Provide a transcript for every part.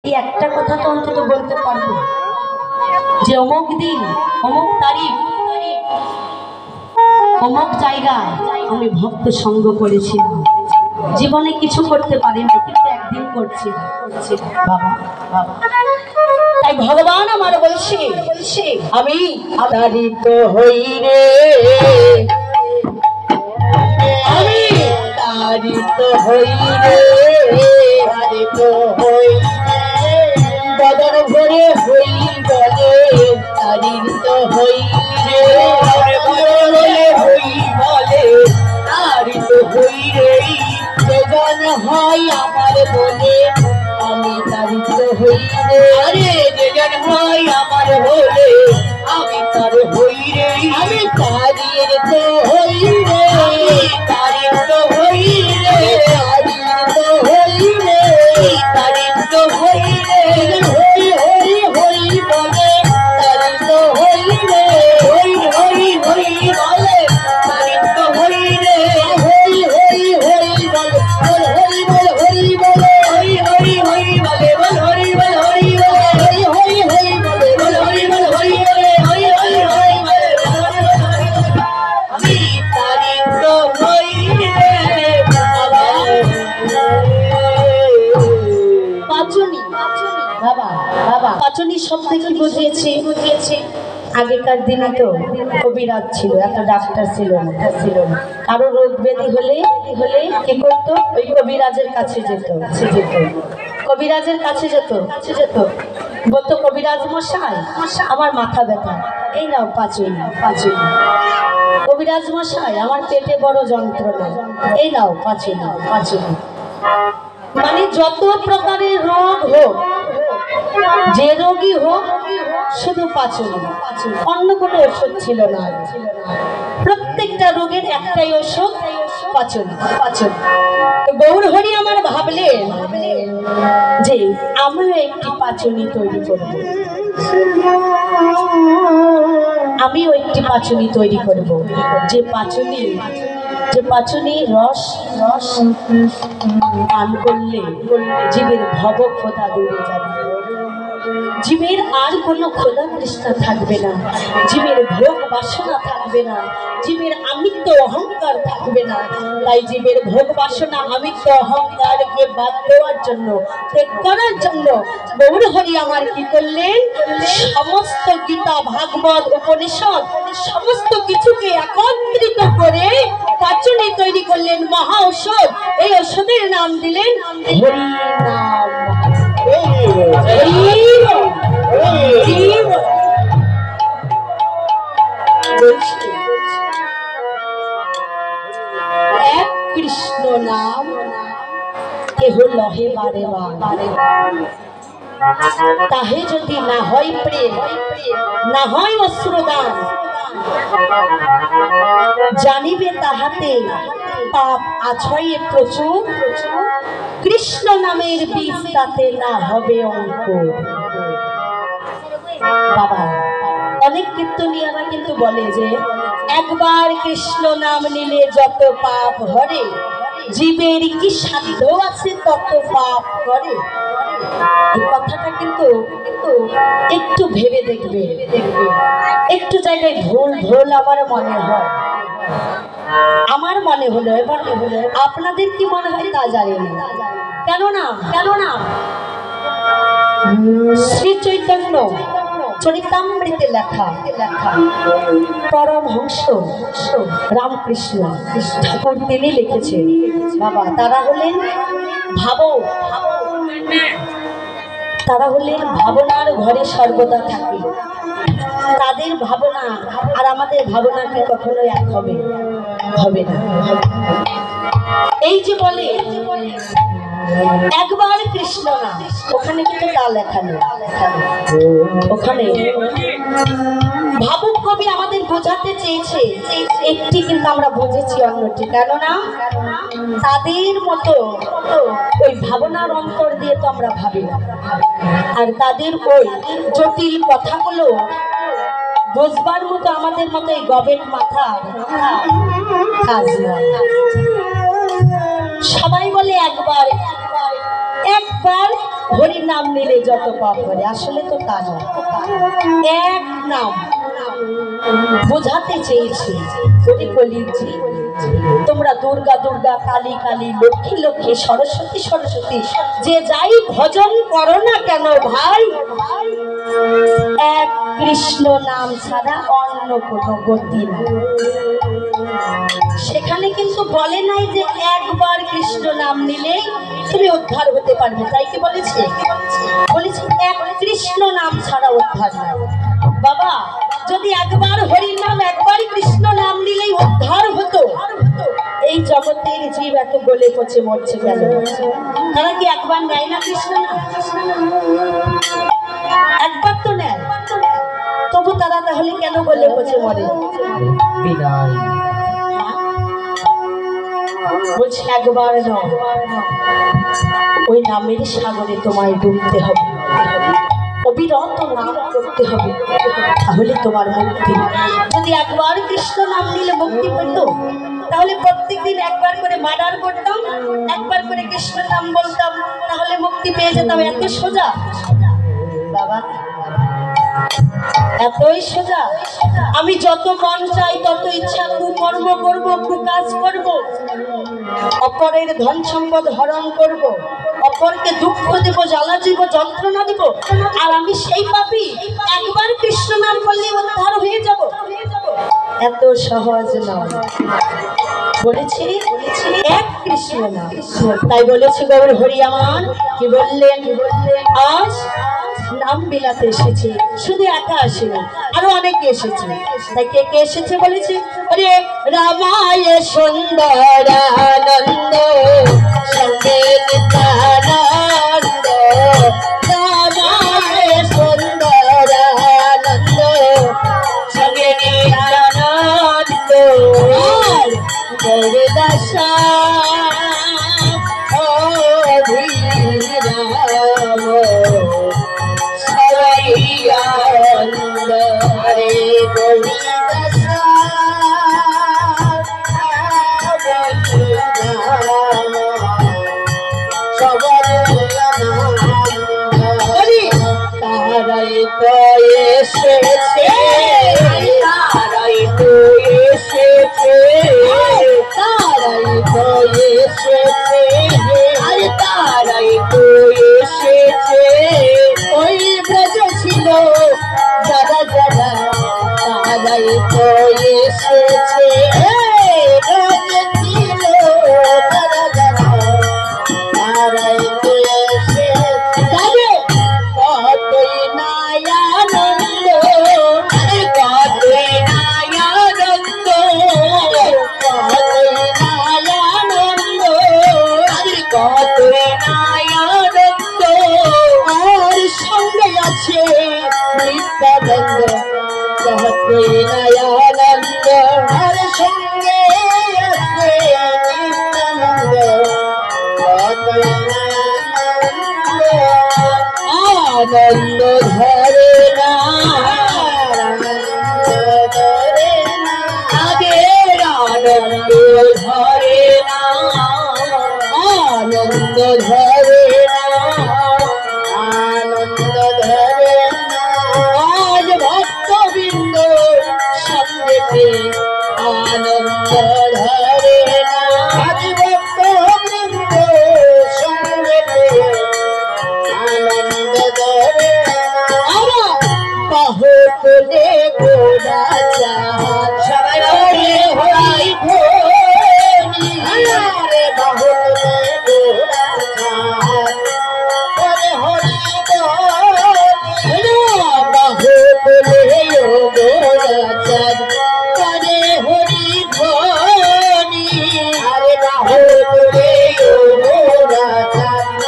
এই একটা কথা তো অন্তত বলতে পারবো যে অমুক দিন অমুক তারিখ অমুক জায়গায় আমি ভক্ত সঙ্গ করেছিলাম। জীবনে কিছু করতে পারি না, কিন্তু একদিন করছি বাবা বাবা। তাই ভগবান আমার বলছে আমি তারিত হই রে, আমি তারিত হই রে, তারিত হই বদন ভরে হই বলে, তারিত হই রে, বদন ভরে হই বলে, তারিত হই রে। যেজন হয় আমার বলে আমি তারিত হই রে, আরে যেজন হয় আমার বলে আমি তার হই রে, আমি তারিত হই রে, তারিত হই রে, তারিত হই রে, তারিত হই রে। হই হই হই বলে তারিত হই রে, হই হই হই বলে তারিত হই রে, হই হই হই বলে বল হরি বল হরি বলে, হই হই হই বলে বল হরি বল হরি বলে, হই হই হই বলে বল হরি বল হরি বলে, হই হই হই বলে আমি তারিত হই রে বাবা। পাঁচনি বাবা বাবা, পাঁচনি শব্দ কি বুঝিয়েছে? আগেকার দিনে তো কবিরাজ ছিল, এত ডাক্তার ছিল না। কারো রোগ ব্যাধি হলে কি করতো? ওই কবিরাজের কাছে যেত। কবিরাজের কাছে যেত বলতো কবিরাজ মশাই আমার মাথা ব্যথা, এই নাও পাঁচনি। কবিরাজ মশাই আমার পেটে বড় যন্ত্রণা, এই নাও পাঁচনি। মানে যত প্রকারের রোগ হোক, যে রোগী হোক, শুধু পাঁচনি, অন্য কোনো ওষুধ ছিল না। প্রত্যেকটা রোগের একটাই ওষুধ, পাঁচনি। গৌর হরি আমার ভাবলেন যে আমিও একটি পাঁচনি তৈরি করব, আমিও একটি পাঁচনি তৈরি করব, যে পাঁচনি রস পান করলে জীবের ভব ক্ষোধা দূরে যাবে, জীবের আর কোনো ক্ষোধা তৃষ্ণা থাকবে না, জীবের ভোগ বাসনা থাকবে না, জীবের আমিত্ব অহংকার থাকবে না। তাই জীবের ভোগ বাসনা আমিত্ব অহংকারকে বাদ দেওয়ার জন্য, ত্যাগ করার জন্য গৌর হরি আমার কি করলেন? সমস্ত গীতা ভাগবত উপনিষদ সমস্ত কিছুকে একত্রিত করে পাঁচনি তৈরি করলেন, মহা ঔষধ। এই ঔষধের নাম দিলেন হরি নাম। এক কৃষ্ণ নাম কেহ লহে বারে বারে, তাহে যদি না হয় প্রেম, না হয় অশ্রুদান, জানিবে তাহাতে পাপ আছয়ে প্রচুর, কৃষ্ণ নামের বীজ তাতে না হবে অঙ্কুর। বাবা অনেক কীর্তনীয়রা কিন্তু বলে যে একবার কৃষ্ণ নাম নিলে যত পাপ হরে, জীবের কি সাধ্য আছে তত পাপ করে। এই কথাটা কিন্তু একটু ভেবে দেখবে, একটু জায়গায় ভুল আমার মনে হয়, আমার মনে হলো, এবার আপনাদের কি মনে হয় তা জানি না। কেননা শ্রী চৈতন্য চরিতামৃতে লেখা পরমহংস রামকৃষ্ণ ঠাকুর তিনি লিখেছেন, বাবা তারা হলেন ভাবনার ঘরে সর্বদা থাকে। তাদের ভাবনা আর আমাদের ভাবনা কি কখনো এক হবে না। এই যে বলে একবার কৃষ্ণ না, ওখানে কিন্তু তা লেখা নেই। ওখানে ভাবুক কবি আমাদের বোঝাতে চেয়েছে একটি, কিন্তু আমরা বুঝেছি অন্যটি। কেননা তাদের মতো ওই ভাবনার অন্তর দিয়ে তো আমরা ভাবি না, আর তাদের ওই জটিল কথাগুলো বুঝবার মতো আমাদের মতো এই গবেট মাথা কাজ নয়। সবাই বলে একবার হরি নাম নিলে যত পাপ করে, আসলে তো তা নয়। এক নাম বোঝাতে চেয়েছি তোমরা দুর্গা দুর্গা, কালী কালী, লক্ষ্মী লক্ষ্মী, সরস্বতী সরস্বতী, যে যাই ভজন করো না কেন ভাই, এক কৃষ্ণ নাম ছাড়া অন্য কোনো গতি নেই। সেখানে কিন্তু বলে নাই যে একবার কৃষ্ণ নাম নিলেই তুমি উদ্ধার হতে পারবে, তাই কি বলেছে? বলেছে এক কৃষ্ণ নাম ছাড়া উদ্ধার নাই। বাবা, যদি একবার হরির নাম, একবার কৃষ্ণ নাম নিলেই উদ্ধার হতো, এই জগতের জীব এত গলে পচে মরছে কেন? তারা কি একবার নেয় না কৃষ্ণ নাম? একবার তো নেয়, তবু তারা তাহলে কেন গলে পচে মরে? বলছে একবার নয়, ওই নামের সাগরে তোমায় ডুবতে হবে, অবিরত নাম করতে হবে, তাহলে তোমার মুক্তি। যদি একবার কৃষ্ণ নাম নিলে মুক্তি পেত, তাহলে প্রত্যেকদিন একবার করে মার্ডার করতাম, একবার করে কৃষ্ণ নাম বলতাম, তাহলে মুক্তি পেয়ে যেতাম। এত সোজা বাবা, এতই সোজা। আমি যত মন চাই তত ইচ্ছা কুকর্ম করব, কুকাজ করব, অপরের ধন সম্পদ হরণ করব, অপরকে দুঃখ দেব, জ্বালা দিব, যন্ত্রণা দিব, আর আমি সেই পাপী একবার কৃষ্ণ নাম করলে উদ্ধার হয়ে যাব? এত সহজ নয়। বলেছি এক কৃষ্ণ নাম, তাই বলেছি গৌর হরি আমার। কি বললেন? আজ নাম বিলাতে এসেছে, শুধু একা আসেনি, আরো অনেকে এসেছে। তাই কে কে এসেছে বলেছে? আরে রামায় সুন্দরানন্দ সঙ্গে নিত্যানন্দ, রামায় সুন্দরানন্দ সঙ্গে নিত্যানন্দ, গৌরদাস অভিরাম সবাইয়ানন্দ, হরে গৌরদাস তারাই তো এসেছে, তারাই তো এসেছে, তারাই তো এসেছে, আরে তারাই তো এসেছে। ওই ব্রজ ছিল যারা যারা, তারাই তো এসেছে, ব্রজ ছিল যারা যারা, তারাই তো এসেছে। কতই নায়ানন্দ, কতই নায়ানন্দ, কতই নায়ানন্দ, কতই নায়ানন্দ, আর সঙ্গে আছে নিত্যানন্দ, কতই নায়ানন্দ, আর সঙ্গে আছে নিত্যানন্দ, কতই নায়ানন্দ। আনন্দ ধরে না, আগের আনন্দ ধরে না, আনন্দ ধরে না, আনন্দ ধরে না। আজ ভক্তবৃন্দ সঙ্গে আনন্দ ধরে না, আজ ভক্তবৃন্দ সঙ্গে আনন্দ ধরে না। বাহু তুলে গোড়া চাঁদ সবাই হরি হরি ধরি, আরে বাহু তুলে গোড়া চাঁদ হরি হরি ধরি, বাহু তুলে গোড়া চাঁদ হরি হরি ধরি, আরে বাহু তুলে গোড়া চাঁদ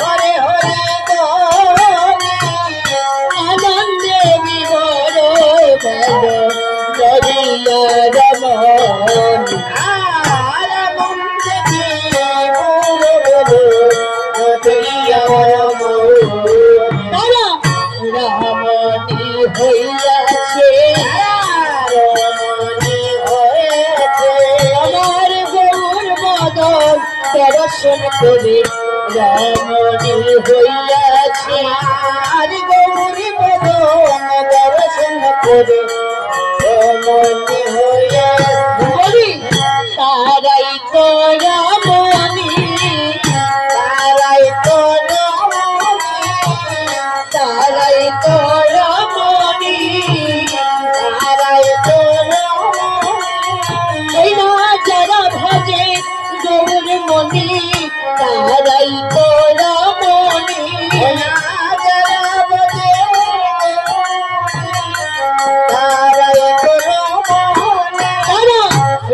হরে হরে ধরি, আনন্দে বিভোর দরিয়া রমণ, আনন্দে বিভোর দরিয়া রমণ। তারা রমণী হইয়াছে, রমণী হয়েছে, আমার গৌর বদন দর্শন করে রমণী হইয়াছে আর গৌরী বদন দর্শন করে রমণী হইয়াছে বলি তারাই তো রমণী তারাই তো রমণী তারাই তো রমণী তারাই তো এই না যারা ভজে গৌরমণি তারাই তো রমণী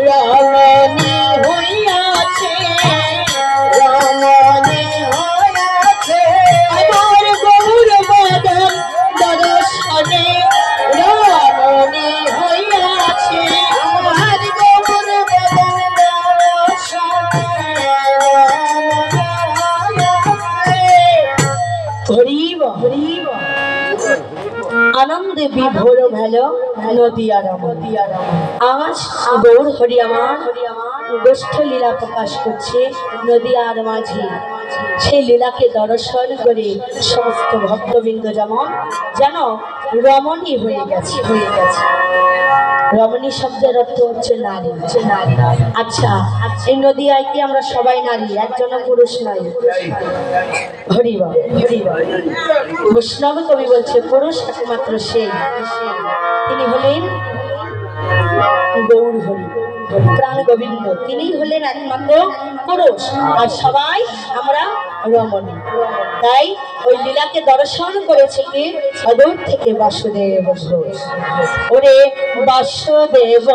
রমণী হইয়াছে আমার গৌর বদন দর্শনে রমণী হইয়াছে হরিব হরিব আনন্দে বিভোর ভেলো নদিয়া রমণী আজ গৌর হরি আমার গোষ্ঠ লীলা প্রকাশ করছে নদিয়ার মাঝে সেই লীলাকে দর্শন করে সমস্ত ভক্তবৃন্দ যেন রমণী হয়ে গেছে রমণী শব্দের অর্থ হচ্ছে নারী আচ্ছা এই নদিয়ায় কি আমরা সবাই নারী একজন পুরুষ নাই হরিবা বৈষ্ণব কবি বলছে পুরুষ একমাত্র সেই তিনি হলেন গৌর হরি প্রাণ গোবিন্দ তিনি হলেন একমাত্র পুরুষ আর সবাই আমরা রমণী তাই ওই লীলাকে দর্শন করেছে কি অদূর থেকে বাসুদেব ঘোষ ওরে বাসুদেব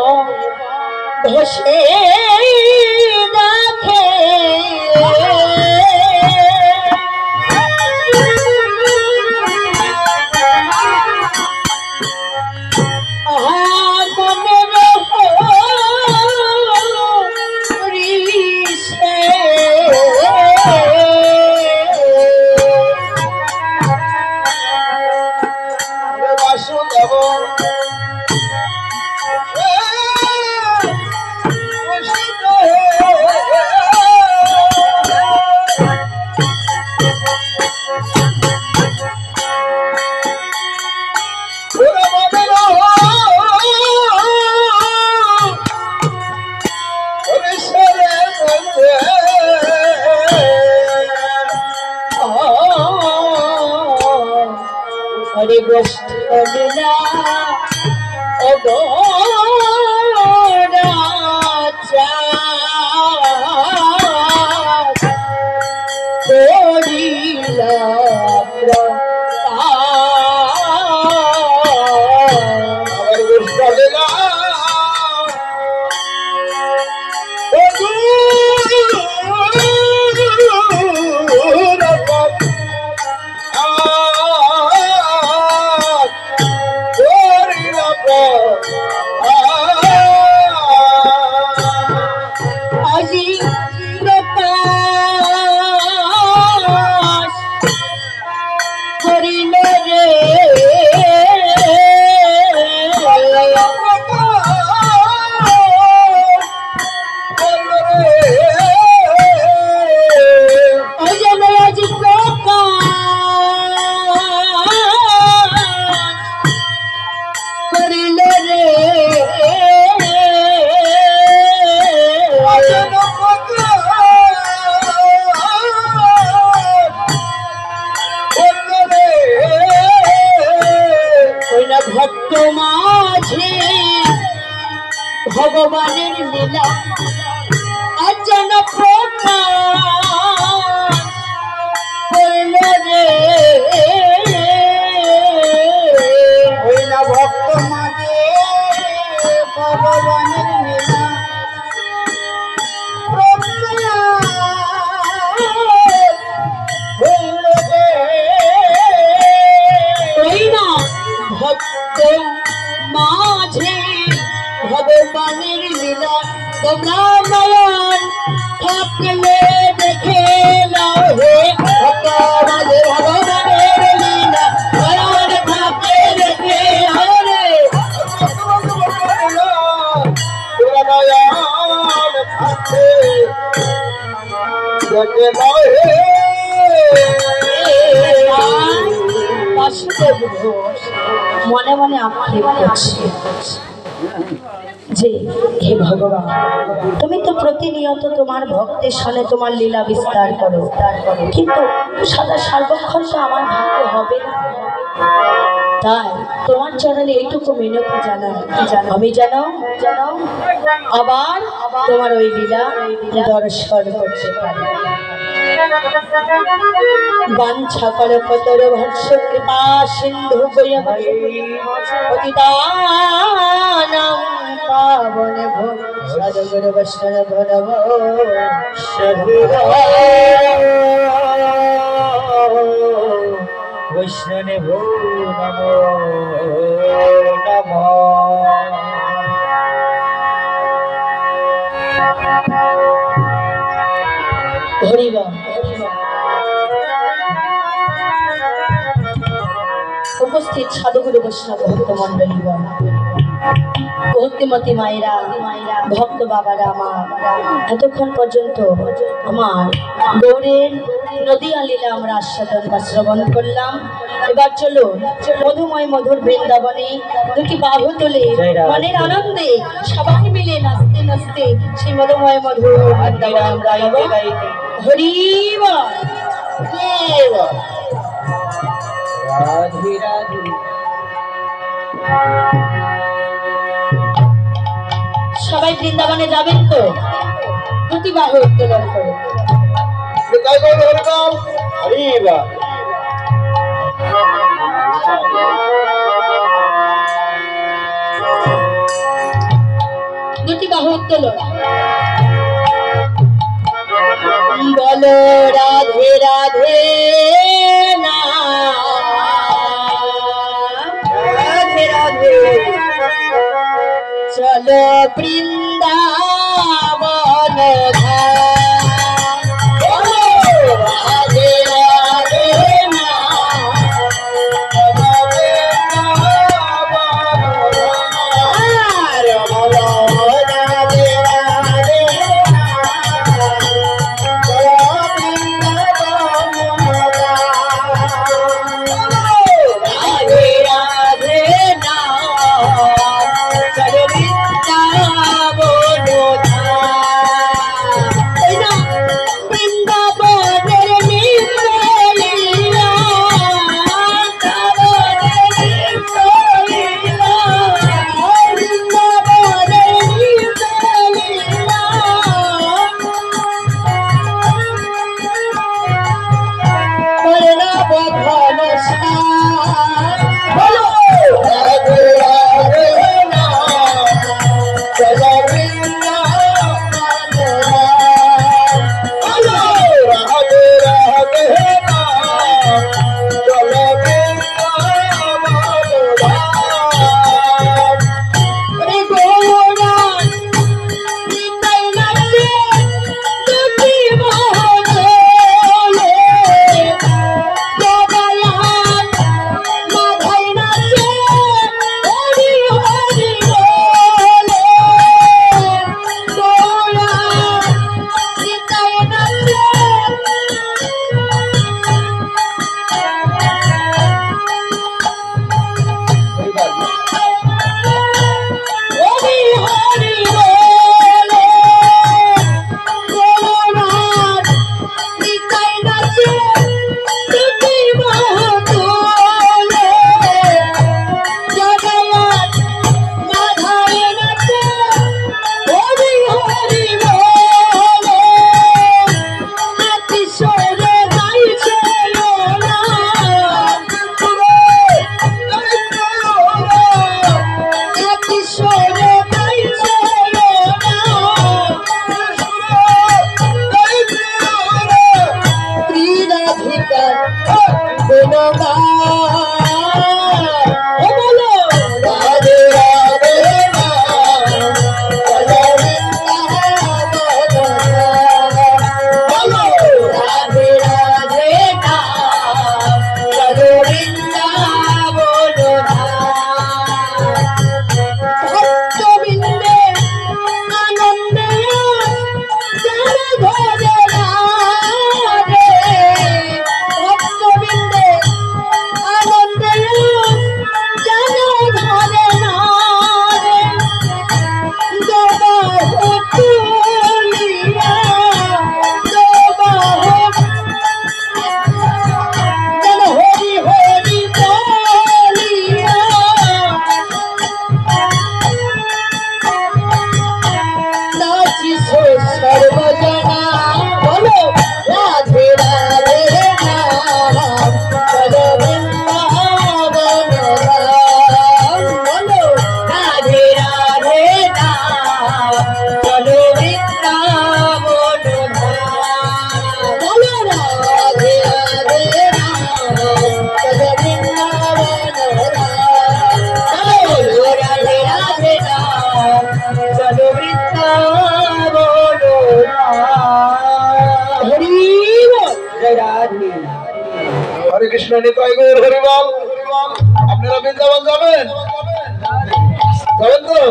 ঘোষে দেখে হরে গোষ্ঠীলা ও গো রাজা করিলা ভক্ত মাঝে ভগবানের লীলা অজন ভক্ত মাঝে ভগবানের লীলা ভক্ত মাঝে ভগবানের লীলা তোমরা নয়ন থাকলে দেখে নাও হে ভক্ত মাঝে ভগবানের লীলা নয়ন থাকলে দেখে নাও রে নয়ন থাকলে দেখে নাও হে বাসুদেব ঘোষ মনে মনে আক্ষেপ করছে যে হে ভগবান, তুমি তো প্রতিনিয়ত তোমার ভক্তের সামনে তোমার লীলা বিস্তার করো, কিন্তু সদা সার্বক্ষণ তো আমার ভাগ্য হবে না। তাই তোমার চরণে এইটুকু মিনতি জানাই, আমি জানো আবার তোমার ওই লীলা দর্শন করতে পারি। বাঞ্ছা কলকতর ভর্ষ কৃপা সিন্ধু পতিতানাং পাবন ভো সদগুর বৈষ্ণব নমো বৈষ্ণব নমো নমো। হরিবা উপস্থিত সাধুগুরু বৈষ্ণব ভক্ত মন্ডলীগণ, ভক্তিমতী মায়েরা, ভক্ত বাবারা, আমার এতক্ষণ পর্যন্ত আমার গৌরের নদীয়া লীলা আমরা আস্বাদন বা শ্রবণ করলাম। এবার চলুন মধুময় মধুর বৃন্দাবনে দুটি বাহু তুলে মনের আনন্দে সবাই মিলে নাচতে নাচতে সেই মধুময় মধুর বৃন্দাবনে আমরা হরিবা রাধে রাধে। সবাই বৃন্দাবনে যাবেন তো? দুটি বাহু উত্তোলন করে দুটি বাহু উত্তোলন। বলো রাধে রাধে না, রাধে রাধে চলো বৃন্দাবন ধাম। বলো রাধে রাধে না, আর বলো রাধে রাধে কৃষ্ণ নিতাই গৌর হরিবল। আপনারা বৃন্দাবন যাবেন? যাবেন তো?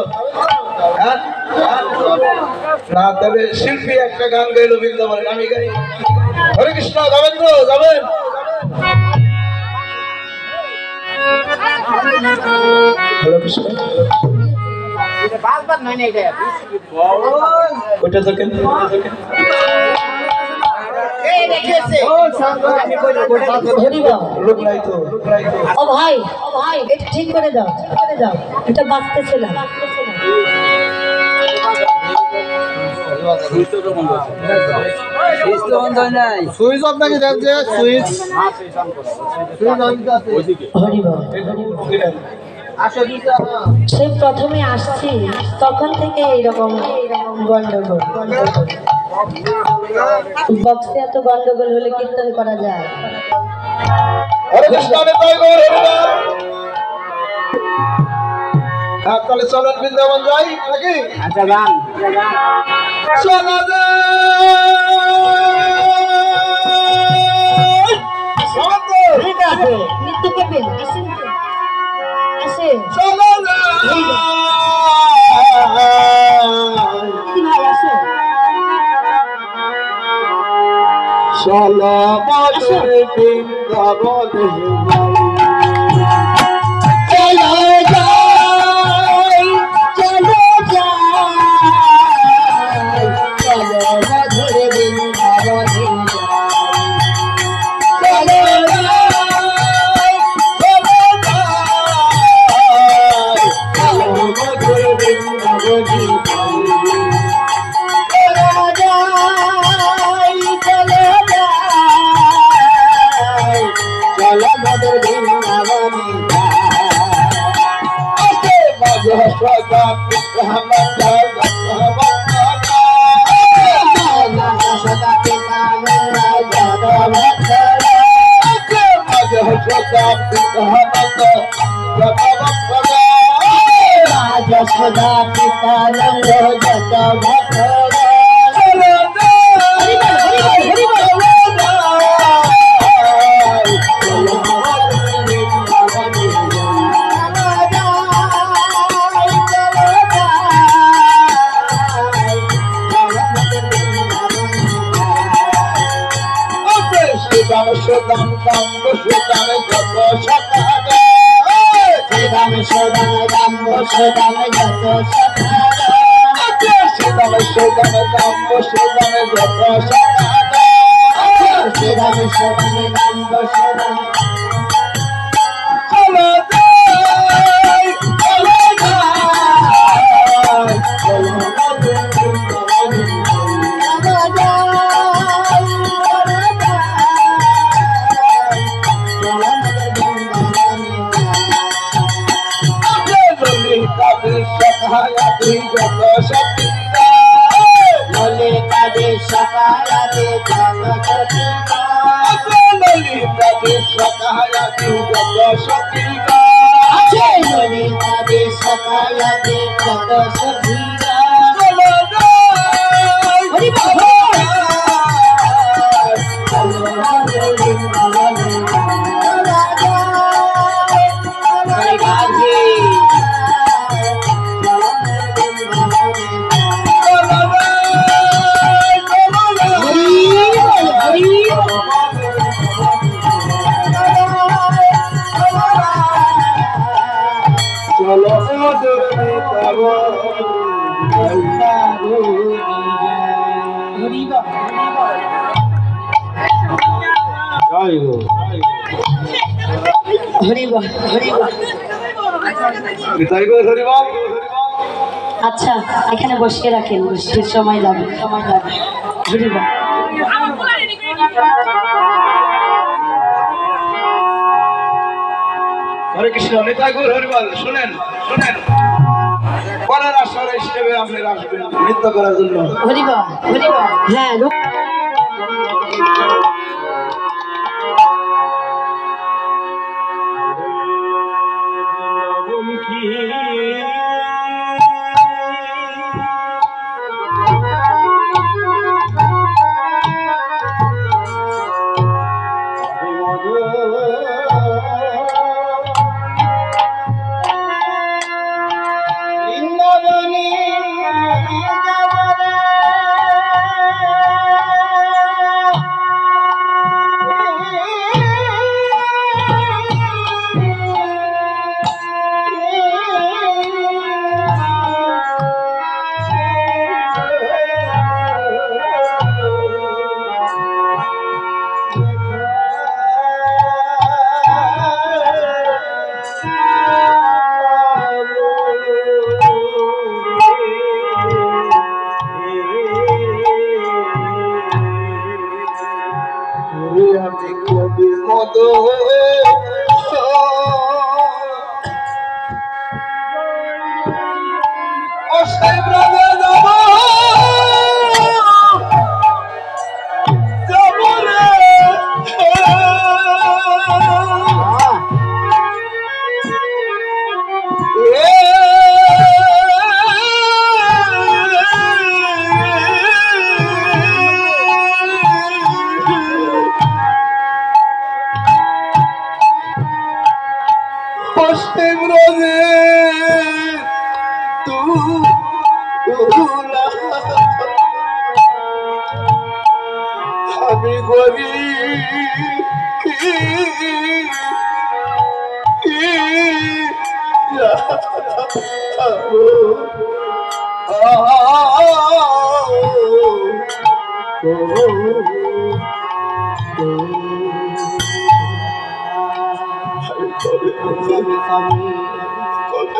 হ্যাঁ? না তবে শিল্পী একটা গান গাইলো বৃন্দাবনে, আমি গাই। হরে কৃষ্ণ, যাবেন তো? যাবেন? হরে কৃষ্ণ। ওটা দেখেন, লোক নাই তো। ও ভাই, এটা ঠিক করে দাও, এটা বাঁচতেছে না। সুইচ আপনাকে যাচ্ছে, সুইচ সেই প্রথমে আসছি তখন থেকে এইরকম গন্ডগোল। বক্সে এত গন্ডগোল হলে কীর্তন করা যায়? তাহলে চলেন বৃন্দাবন যাই নাকি? আচ্ছা গান চলো ঠিক আছে, নৃত্য করবেন? আসেন তো, আসেন। চলো কি ভাই, আসেন। চলো মধুর বৃন্দাবনে চলো যাই, চলো যাই, চলো মধুর বৃন্দাবনে চলো মধুর বৃন্দাবনে চলো মধুর বৃন্দাবনে সদা সদা যশোদা পিতানন্দ যত ভক্তরা সুদাম সুদাম কাম্ব সুদাম যত সকালে শ্রীরাম সদাম রাম সদাম যত সকালে সুদাম সুদাম কাম্ব সুদাম যত সকালে শ্রীরাম সদাম রাম সদাম চলো যাই চলো যাই চলো মধুর বৃন্দাবনে যত সতীরা ললিতা সকালে যত সতীরা ললিতা সকায়াতি যত সতীরা আছে ললিতা সকালে যত সতীরা চলো যাই হরি বল চলো মধুর বৃন্দাবনে হরি গাধী চলো মধুর আচ্ছা, এখানে বসিয়ে রাখেন, বৃষ্টির সময় যাবে হরি বল। হরে কৃষ্ণ নিতাই গৌর হরিবল। শুনেন শুনেন, পরের আসরে হিসেবে আপনি আসবেন নৃত্য করার জন্য। হরি বল, হ্যাঁ মধুর অসীম রোজে তুলা আমি করি ব্রজে ব্রজে যাব ব্রজের আমি কত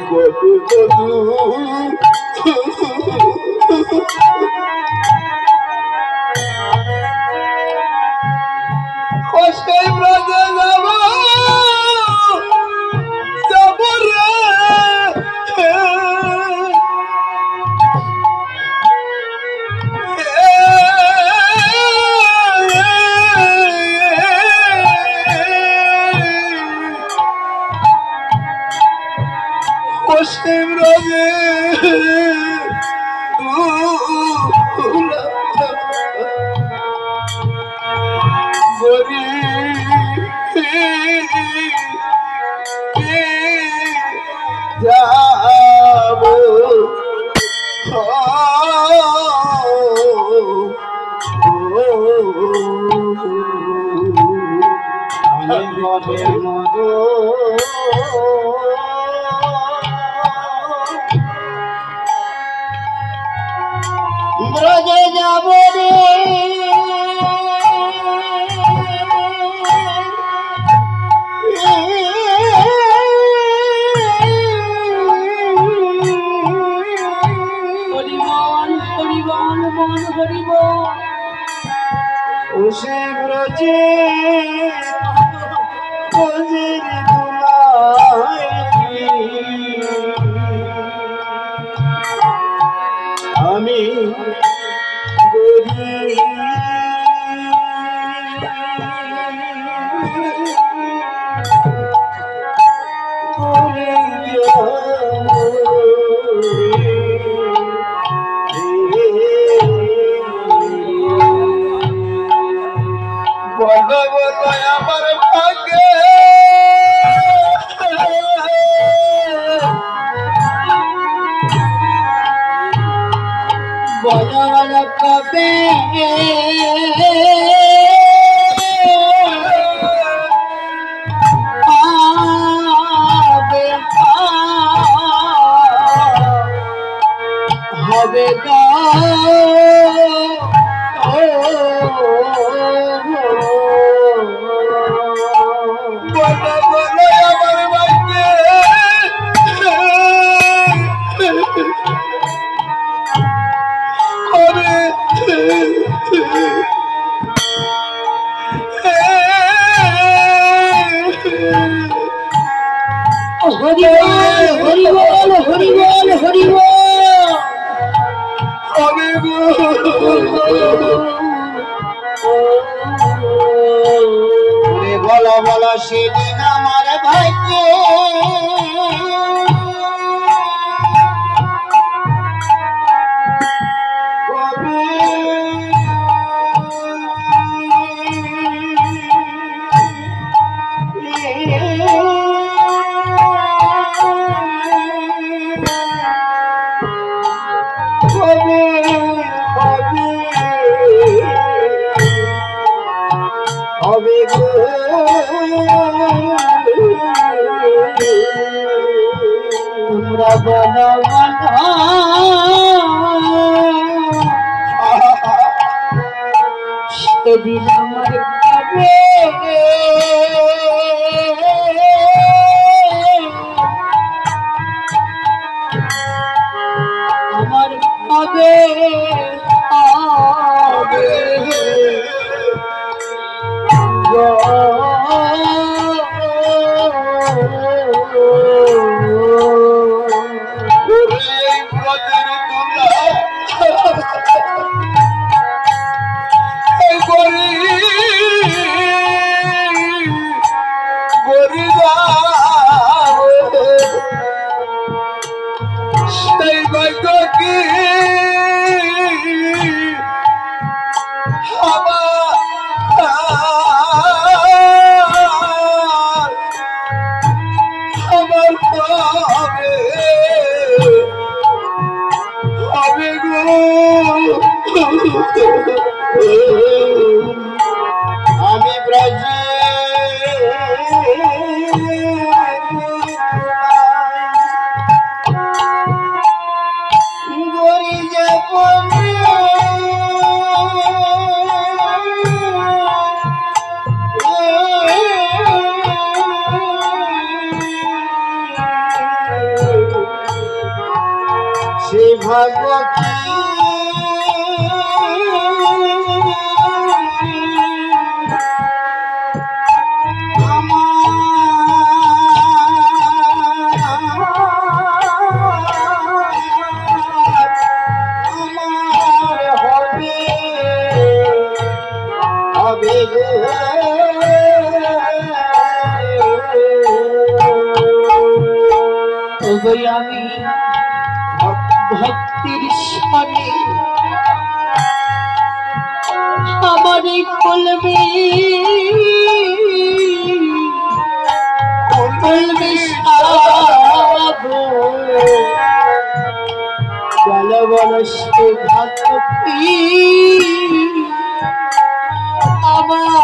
বধু কষ্টে ব্রজে যাব যাব রে অসীম রোজে গরি যাব ব্রজে যাব রে হরিবল হরিবল বল হরিবল উসে ব্রজে ব্রজের দুলাই আমি বলো বলো আমার ভাগ্যে বল কবে হবে গো বলো বলো আমার ভাগ্যে কবে হরিবল হরিবল হরিবল হরিবল কবে গো বলো বলো সেদিন আমার ভাগ্যে গো তোমরা বলো সেদিন আমার পাবে আমার পাবে আমি ব্রাজিল গরি যাব সে ভাগ্য কি আমি ভক্তির সানে আমারই কলবে গেল বল সে ভক্তি আমার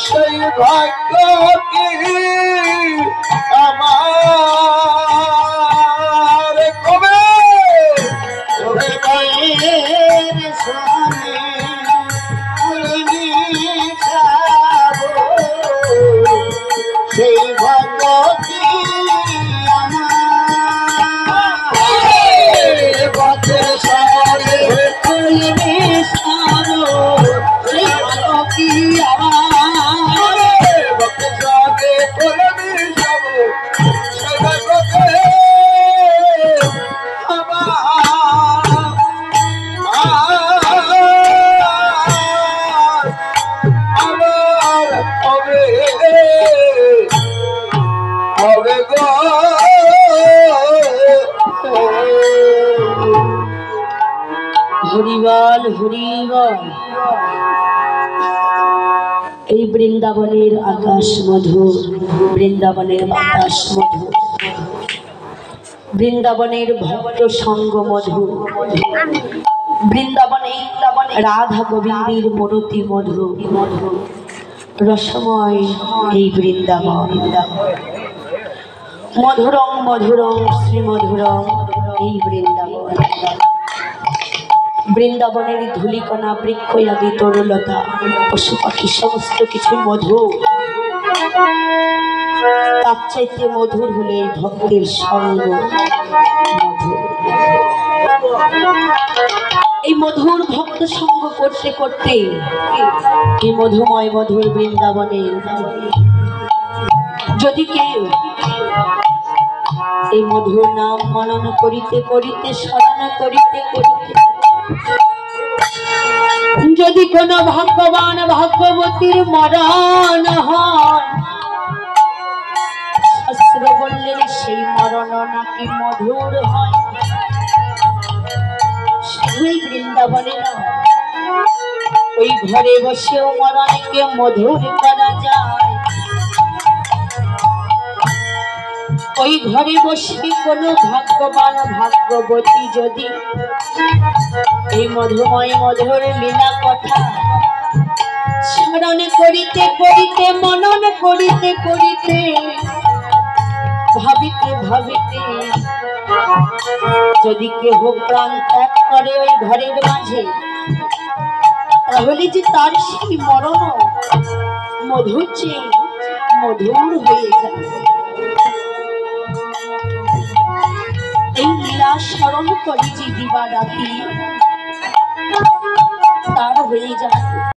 সেই ভাগ্য কি আমার কবে সেই ভাগ্য কি আমার পথের সামনে সেই ভাগ্য কি আমার হরিবল হরিবল এই বৃন্দাবনের আকাশ মধুর বৃন্দাবনের বাতাস মধুর বৃন্দাবনের ভক্ত সঙ্গ মধুর বৃন্দাবনে রাধা গোবিন্দের মূর্তি মধুর রসময় এই বৃন্দাবন মধুরং মধুরং শ্রীমধুরং এই বৃন্দাবন বৃন্দাবনের ধূলিকণা বৃক্ষয়াদি তরুলতা পশু পাখি সমস্ত কিছু মধুর তার চাইতে মধুর হলে ভক্তের সঙ্গ মধুর এই মধুর ভক্ত সঙ্গ করতে করতে এই মধুময় মধুর বৃন্দাবনে যদি কেউ এই মধুর নাম মনন করিতে করিতে স্মরণ করিতে করিতে যদি কোন ভগবান ভগবতীর মরণ হয় সহস্র বললেন সেই মরণ নাকি মধুর হয়। শুধুই বৃন্দাবনে না, ওই ঘরে বসেও মরণকে মধুর করা যায়। ওই ঘরে বসে কোনো ভাগ্যবান ভাগ্যবতী যদি এই মধুময় মধুর লীলা কথা স্মরণ করিতে করিতে, মনন করিতে করিতে, ভাবিতে ভাবিতে যদি কেহ প্রাণ ত্যাগ করে ওই ঘরের মাঝে, তাহলে যে তার সেই মরণ মধুর চেয়ে মধুর হয়ে যাবে। এই লীলা স্মরণ করে যে দিবা রাতি তার হয়ে যায়